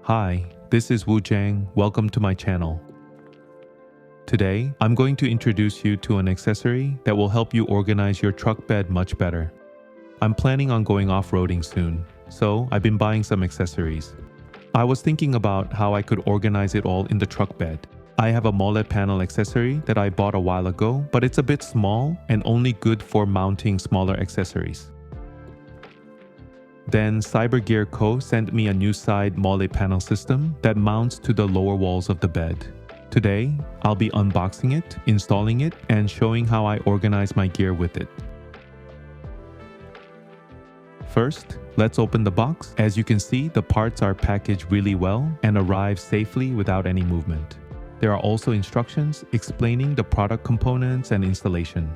Hi, this is Wu Jiang. Welcome to my channel. Today, I'm going to introduce you to an accessory that will help you organize your truck bed much better. I'm planning on going off-roading soon, so I've been buying some accessories. I was thinking about how I could organize it all in the truck bed. I have a Molle panel accessory that I bought a while ago, but it's a bit small and only good for mounting smaller accessories. Then Cybergear Co. sent me a new side Molle panel system that mounts to the lower walls of the bed. Today, I'll be unboxing it, installing it, and showing how I organize my gear with it. First, let's open the box. As you can see, the parts are packaged really well and arrive safely without any movement. There are also instructions explaining the product components and installation.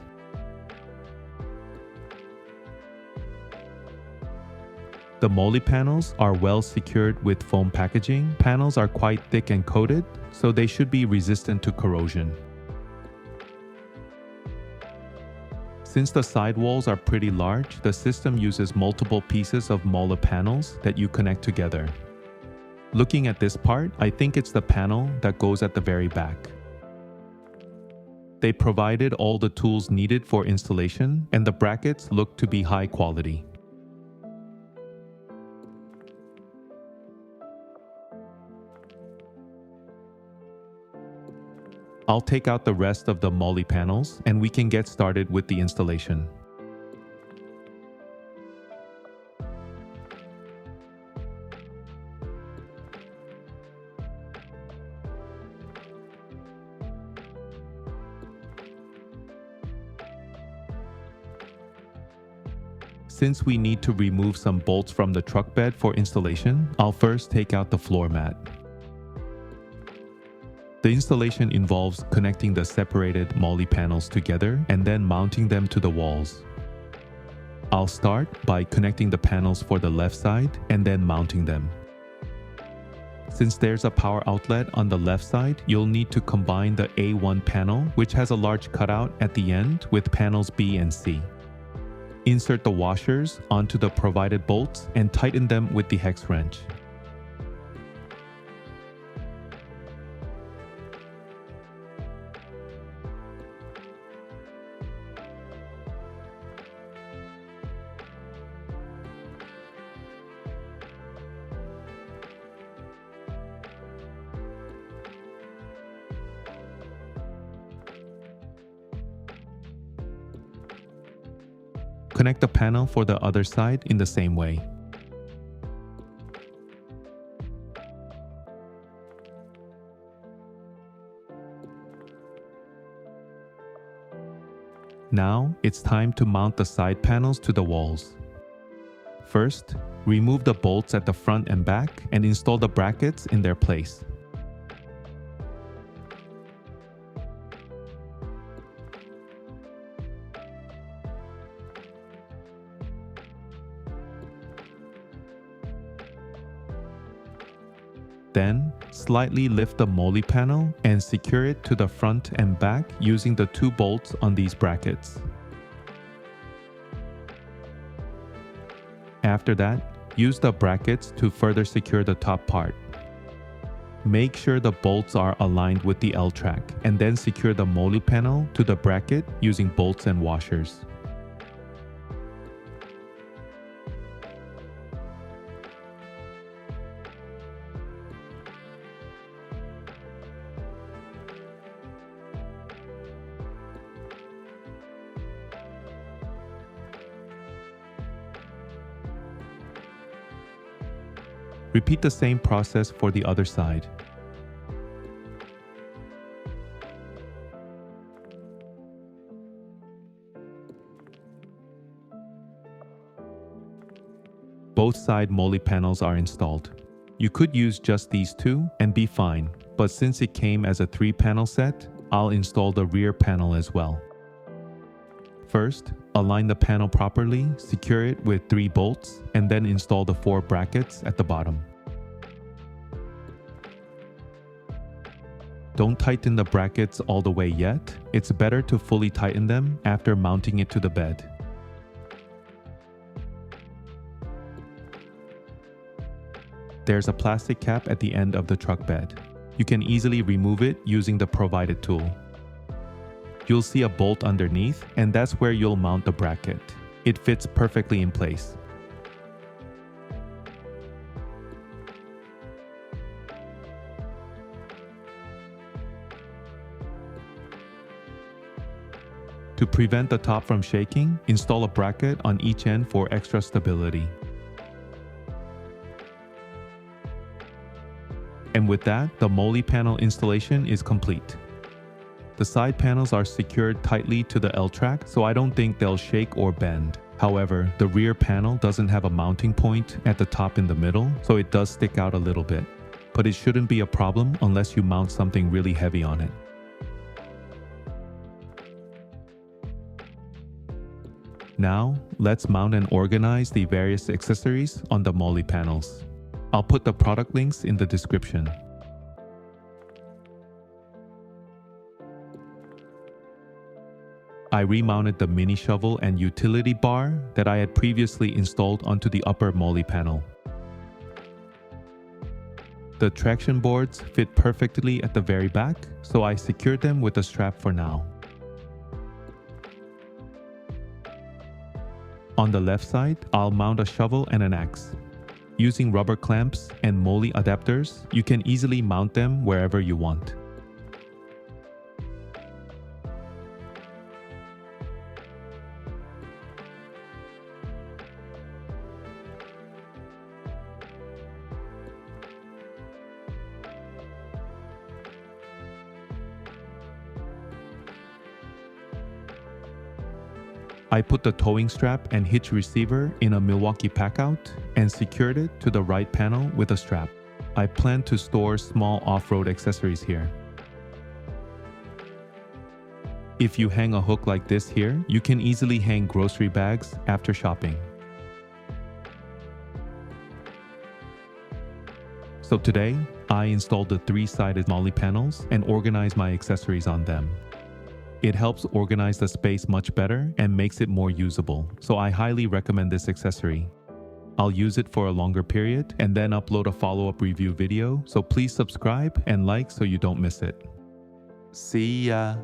The Molle panels are well secured with foam packaging. Panels are quite thick and coated, so they should be resistant to corrosion. Since the sidewalls are pretty large, the system uses multiple pieces of Molle panels that you connect together. Looking at this part, I think it's the panel that goes at the very back. They provided all the tools needed for installation, and the brackets look to be high quality. I'll take out the rest of the Molle panels and we can get started with the installation. Since we need to remove some bolts from the truck bed for installation, I'll first take out the floor mat. The installation involves connecting the separated Molle panels together and then mounting them to the walls. I'll start by connecting the panels for the left side and then mounting them. Since there's a power outlet on the left side, you'll need to combine the A1 panel, which has a large cutout at the end, with panels B and C. Insert the washers onto the provided bolts and tighten them with the hex wrench. Connect the panel for the other side in the same way. Now, it's time to mount the side panels to the walls. First, remove the bolts at the front and back and install the brackets in their place. Then, slightly lift the Molle panel and secure it to the front and back using the two bolts on these brackets. After that, use the brackets to further secure the top part. Make sure the bolts are aligned with the L-track and then secure the Molle panel to the bracket using bolts and washers. Repeat the same process for the other side. Both side Molle panels are installed. You could use just these two and be fine, but since it came as a 3-panel set, I'll install the rear panel as well. First, align the panel properly, secure it with 3 bolts, and then install the 4 brackets at the bottom. Don't tighten the brackets all the way yet. It's better to fully tighten them after mounting it to the bed. There's a plastic cap at the end of the truck bed. You can easily remove it using the provided tool. You'll see a bolt underneath, and that's where you'll mount the bracket. It fits perfectly in place. To prevent the top from shaking, install a bracket on each end for extra stability. And with that, the Molle panel installation is complete. The side panels are secured tightly to the L-track, so I don't think they'll shake or bend. However, the rear panel doesn't have a mounting point at the top in the middle, so it does stick out a little bit. But it shouldn't be a problem unless you mount something really heavy on it. Now, let's mount and organize the various accessories on the Molle panels. I'll put the product links in the description. I remounted the mini shovel and utility bar that I had previously installed onto the upper Molle panel. The traction boards fit perfectly at the very back, so I secured them with a strap for now. On the left side, I'll mount a shovel and an axe. Using rubber clamps and Molle adapters, you can easily mount them wherever you want. I put the towing strap and hitch receiver in a Milwaukee packout and secured it to the right panel with a strap. I plan to store small off-road accessories here. If you hang a hook like this here, you can easily hang grocery bags after shopping. So today, I installed the 3-sided Molle panels and organized my accessories on them. It helps organize the space much better and makes it more usable, so I highly recommend this accessory. I'll use it for a longer period and then upload a follow-up review video, so please subscribe and like so you don't miss it. See ya!